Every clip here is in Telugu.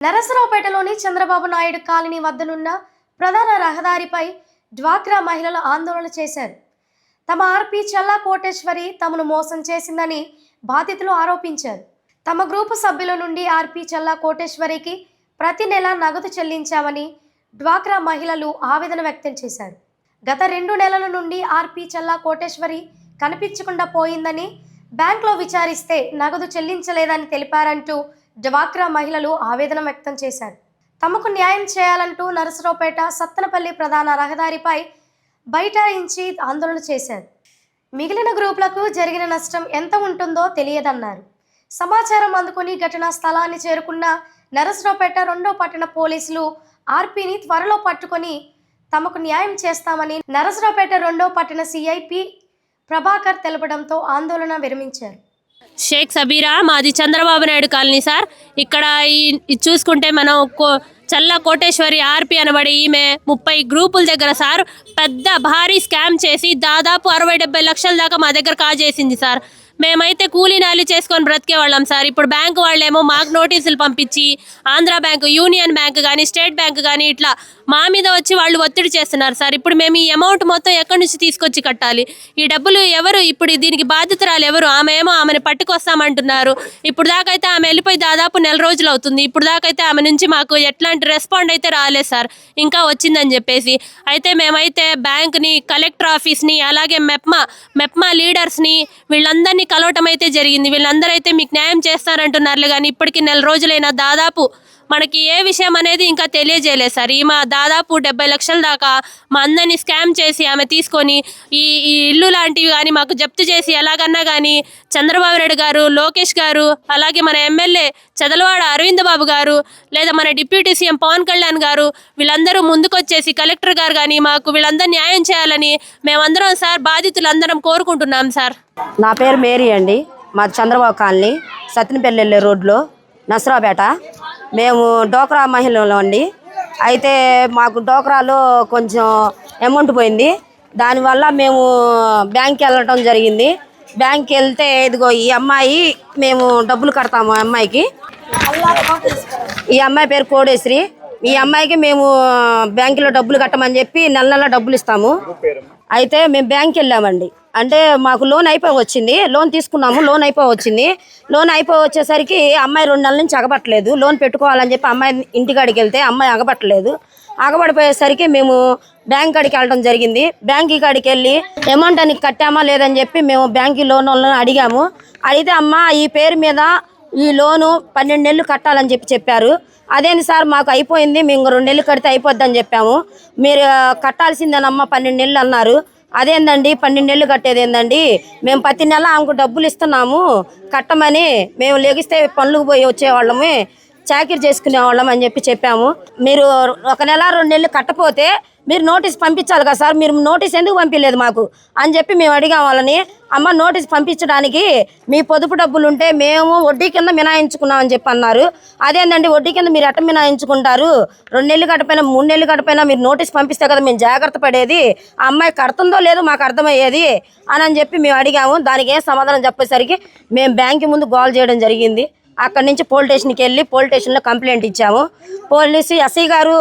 నరసరావుపేటలోని చంద్రబాబు నాయుడు కాలనీ వద్దనున్న ప్రధాన రహదారిపై డ్వాక్రా మహిళలు ఆందోళన చేశారు. తమ ఆర్పీ చల్లా కోటేశ్వరి తమను మోసం చేసిందని బాధితులు ఆరోపించారు. తమ గ్రూపు సభ్యుల నుండి ఆర్పీ చల్లా కోటేశ్వరికి ప్రతి నెల నగదు చెల్లించామని డ్వాక్రా మహిళలు ఆవేదన వ్యక్తం చేశారు. గత 2 నెలల నుండి ఆర్పీ చల్లా కోటేశ్వరి కనిపించకుండా పోయిందని బ్యాంక్లో విచారిస్తే నగదు చెల్లించలేదని తెలిపారంటూ డ్వాక్రా మహిళలు ఆవేదన వ్యక్తం చేశారు. తమకు న్యాయం చేయాలంటూ నరసరావుపేట సత్తెనపల్లి ప్రధాన రహదారిపై బైఠాయించి ఆందోళన చేశారు. మిగిలిన గ్రూపులకు జరిగిన నష్టం ఎంత ఉంటుందో తెలియదన్నారు. సమాచారం అందుకుని ఘటనా స్థలాన్ని చేరుకున్న నరసరావుపేట 2వ పట్టణ పోలీసులు ఆర్పీని త్వరలో పట్టుకొని తమకు న్యాయం చేస్తామని నరసరావుపేట 2వ పట్టణ సిఐపి ప్రభాకర్ తెలపడంతో ఆందోళన విరమించారు. షేక్ సబీరా, మాది చంద్రబాబు నాయుడు కాలనీ సార్. ఇక్కడ చూసుకుంటే మనం చల్లా కోటేశ్వరి ఆర్పి అనబడి ఈమె 30 గ్రూపుల దగ్గర సార్ పెద్ద భారీ స్కామ్ చేసి దాదాపు 60-70 లక్షల దాకా మా దగ్గర కాజేసింది సార్. మేమైతే కూలీ నాలి చేసుకొని బ్రతికే వాళ్ళం సార్. ఇప్పుడు బ్యాంకు వాళ్ళేమో మాకు నోటీసులు పంపించి ఆంధ్ర బ్యాంకు, యూనియన్ బ్యాంకు కానీ, స్టేట్ బ్యాంకు కానీ ఇట్లా మా మీద వచ్చి వాళ్ళు ఒత్తిడి చేస్తున్నారు సార్. ఇప్పుడు మేము ఈ అమౌంట్ మొత్తం ఎక్కడి నుంచి తీసుకొచ్చి కట్టాలి? ఈ డబ్బులు ఎవరు? ఇప్పుడు దీనికి బాధితురాలు ఎవరు? ఆమెని పట్టుకొస్తామంటున్నారు. ఇప్పుడు దాకైతే ఆమె వెళ్ళిపోయి దాదాపు 1 రోజులు అవుతుంది. ఇప్పుడు దాకైతే ఆమె నుంచి మాకు ఎట్లాంటి రెస్పాండ్ అయితే రాలేదు సార్, ఇంకా వచ్చిందని చెప్పేసి. అయితే మేమైతే బ్యాంక్ని, కలెక్టర్ ఆఫీస్ని, అలాగే మెప్మా లీడర్స్ని వీళ్ళందరినీ కలవటం అయితే జరిగింది. వీళ్ళందరూ అయితే మీకు న్యాయం చేస్తారంటున్నారు, కానీ ఇప్పటికి 1 రోజులైనా దాదాపు మనకి ఏ విషయం అనేది ఇంకా తెలియజేయలేదు సార్. ఈమె దాదాపు 70 లక్షల దాకా మా అందరినీ స్కామ్ చేసి ఆమె తీసుకొని ఈ ఇల్లు లాంటివి కానీ మాకు జప్తు చేసి ఎలాగన్నా కానీ చంద్రబాబు నాయుడు గారు, లోకేష్ గారు, అలాగే మన ఎమ్మెల్యే చదలవాడ అరవింద్ బాబు గారు, లేదా మన డిప్యూటీ సీఎం పవన్ కళ్యాణ్ గారు వీళ్ళందరూ ముందుకొచ్చేసి కలెక్టర్ గారు కానీ మాకు వీళ్ళందరూ న్యాయం చేయాలని మేమందరం సార్ బాధితులందరం కోరుకుంటున్నాం సార్. నా పేరు మేరీ అండి. మాది చంద్రబాబు కాలనీ, సత్తెనపల్లి రోడ్లో, నరసరావుపేట. మేము డోక్రా మహిళలు అండి. అయితే మాకు డోక్రాలో కొంచెం అమౌంట్ పోయింది. దానివల్ల మేము బ్యాంక్కి వెళ్ళటం జరిగింది. బ్యాంక్కి వెళ్తే ఇదిగో ఈ అమ్మాయి మేము డబ్బులు కడతాము. అమ్మాయికి, ఈ అమ్మాయి పేరు కోడేశ్వరి. ఈ అమ్మాయికి మేము బ్యాంకులో డబ్బులు కట్టమని చెప్పి నెల డబ్బులు ఇస్తాము. అయితే మేము బ్యాంక్కి వెళ్ళామండి. అంటే మాకు లోన్ అయిపోయి వచ్చింది. లోన్ తీసుకున్నాము, లోన్ అయిపోయి వచ్చింది. లోన్ అయిపోయి వచ్చేసరికి అమ్మాయి 2 నెలల నుంచి అగబట్టలేదు. లోన్ పెట్టుకోవాలని చెప్పి అమ్మాయి ఇంటికాడికి వెళ్తే అమ్మాయి అగబట్టలేదు. అగబడిపోయేసరికి మేము బ్యాంక్ కాడికి వెళ్ళడం జరిగింది. బ్యాంక్ కాడికి వెళ్ళి అమౌంట్ అని కట్టామా లేదని చెప్పి మేము బ్యాంక్ లోన్ వాళ్ళని అడిగాము. అడిగితే అమ్మ ఈ పేరు మీద ఈ లోను 12 నెలలు కట్టాలని చెప్పారు. అదేంటి సార్, మాకు అయిపోయింది, మేము 2 నెలలు కడితే అయిపోద్దని చెప్పాము. మీరు కట్టాల్సిందేనమ్మా 12 నెలలు అన్నారు. అదేందండి 12 నెలలు కట్టేది ఏందండి? మేము ప్రతి నెల ఆమెకు డబ్బులు ఇస్తున్నాము కట్టమని. మేము లెగిస్తే పనులకు పోయి వచ్చేవాళ్ళమే, చాకరీ చేసుకునేవాళ్ళం అని చెప్పాము. మీరు 1 నెల 2 నెలలు కట్టపోతే మీరు నోటీస్ పంపించాలి కదా సార్, మీరు నోటీస్ ఎందుకు పంపించలేదు మాకు అని చెప్పి మేము అడిగాం వాళ్ళని. అమ్మ నోటీస్ పంపించడానికి మీ పొదుపు డబ్బులు ఉంటే మేము వడ్డీ కింద మినాయించుకున్నామని చెప్పి అన్నారు. అదేందండి వడ్డీ కింద మీరు ఎట్ట మినాయించుకుంటారు? 2 నెలలు కట్టపోయినా 3 నెలలు కట్టపోయినా మీరు నోటీస్ పంపిస్తే కదా మేము జాగ్రత్త పడేది, ఆ అమ్మాయి కడుతుందో లేదో మాకు అర్థమయ్యేది అని చెప్పి మేము అడిగాము. దానికి ఏం సమాధానం చెప్పేసరికి మేము బ్యాంక్ ముందు గోల్ చేయడం జరిగింది. అక్కడి నుంచి పోలీస్ స్టేషన్కి వెళ్ళి పోలీస్ స్టేషన్లో కంప్లైంట్ ఇచ్చాము. పోలీసు ఎస్ఐ గారు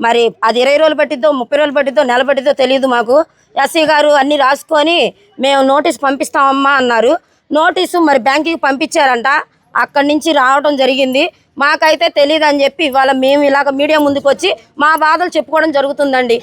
మరి అది 20 రోజులు పట్టిద్దో, 30 రోజులు పట్టిద్దో, నెల పట్టిద్దో తెలియదు మాకు. ఎస్ఐ గారు అన్నీ రాసుకొని మేము నోటీస్ పంపిస్తామమ్మా అన్నారు. నోటీసు మరి బ్యాంకుకి పంపించారంట. అక్కడి నుంచి రావడం జరిగింది. మాకైతే తెలియదు అని చెప్పి ఇవాళ మేము ఇలాగ మీడియా ముందుకు వచ్చి మా బాధలు చెప్పుకోవడం జరుగుతుందండి.